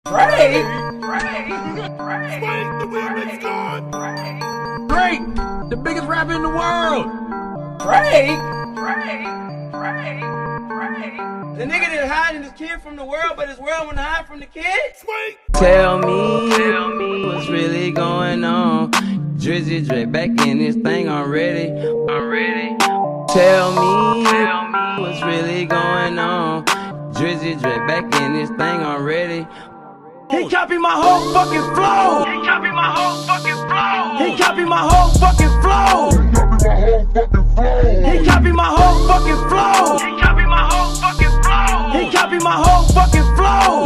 Drake, Drake, the biggest rapper in the world. Drake. The nigga that hiding his kid from the world, but his world wouldn't hide from the kid. Tell me what's really going on. Drizzy Drake back in this thing already. Tell me what's really going on. Drizzy Drake back in this thing already. He copied my whole fucking flow. He copied my whole fucking flow. He copied my whole fucking flow. He copied my whole fucking flow. He copied my whole fucking flow. He copied my whole fucking flow.